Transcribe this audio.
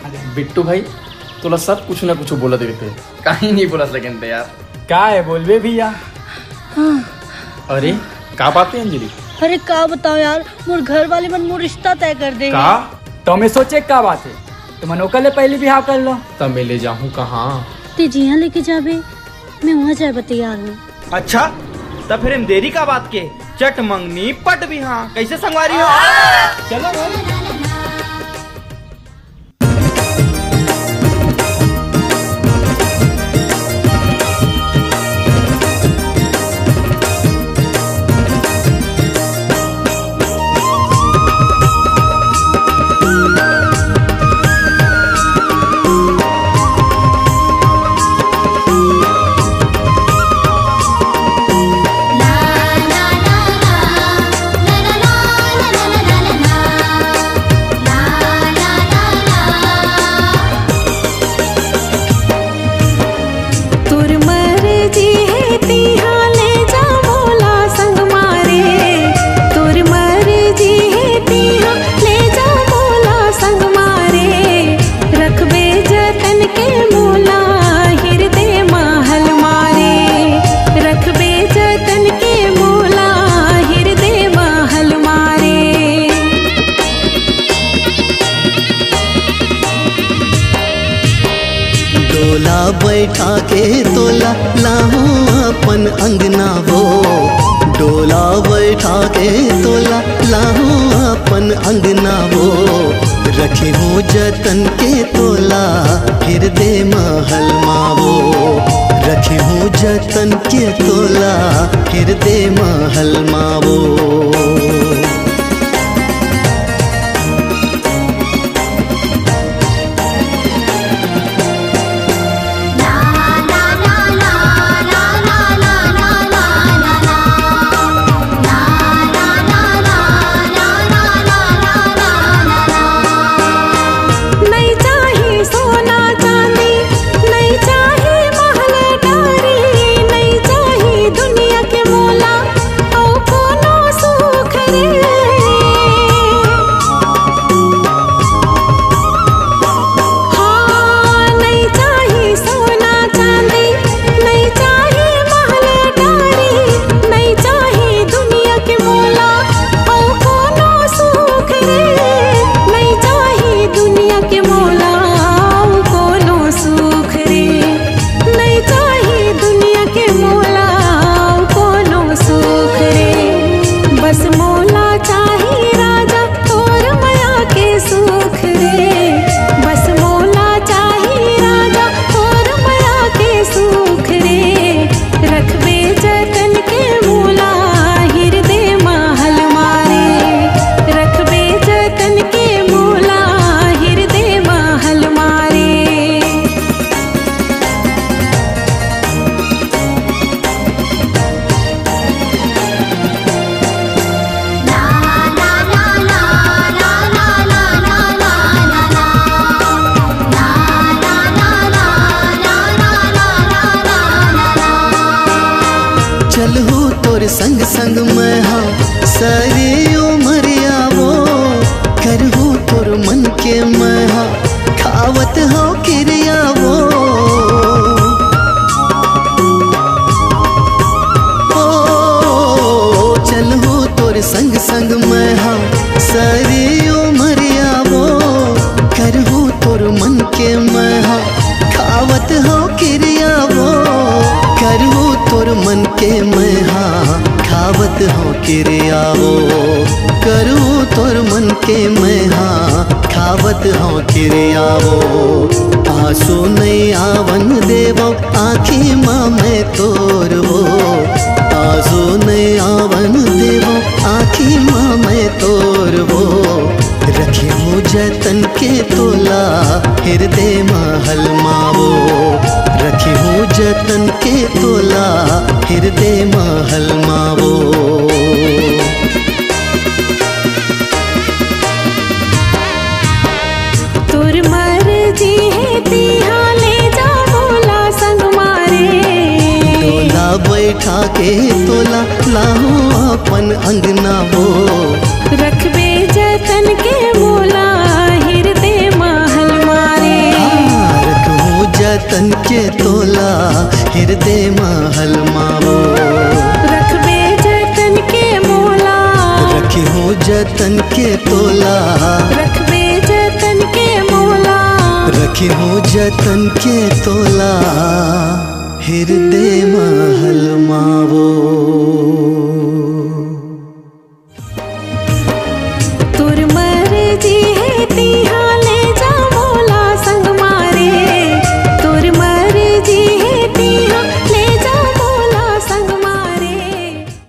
बिट्टू भाई तुला सब कुछ ना कुछ बोला देते कहीं नहीं बोला सकते यार। का है बोलबे भैया? अरे का बात है अंजलि? अरे का बताओ यार, मोर घर वाले मन मोर रिश्ता तय कर दे। का तो मैं सोचे का बात है, तो मनोका ले पहले बिहार कर लो। तब मैं ले जाऊँ कहाँ? ते जिया लेके जाबे, मैं वहाँ जाए तैयार हूँ। अच्छा तब फिर हम देरी का बात के चट मंगनी पट भी हाँ कैसे संगवारी हो? चलो भाई। बैठा के तोला लाहू अपन अंगना वो, डोला बैठा के तोला लाहू अपन अंगना वो, रखे हो जतन के तोला हृदय महल मावो, रखे हो जतन के तोला हृदय महल मावो। संग संग मैं हाँ सारी उमरिया वो, करहूँ तोर मन के मैं हाँ खावत हो क्रिया वो, ओ चलहूँ तोर संग संग मैं हाँ सारी उमरिया वो, करहूँ तोर मन के मैं हाँ खावत हो क्रिया वो, करहूँ तोर मन के मैं हाँ खावत हो क्रिया वो, करूँ तोर मन के मैं हाँ खावत हो क्रिया वो। आंसू नहीं आवन देवो आँखी माँ मैं तोर वो, आंसू नहीं आवन देवो आँखी माँ मैं तोर वो, रखे हो जतन के तोला हृदय महल मावो, रखे हो जतन के तोला हृदय महल मावो। तोर मर्जी है तिहा ले जा बोला संग मारे, डोला बैठा के तोला लाहू अपन अंगना वो, रखबे जतन के मोला हृदय महल मारे। जतन के तोला हृदय महल मावो रखबे जतन के मोला रखी हो जतन के तोला रखबे जतन के मोला रखी हो जतन के तोला हृदय महल मावो।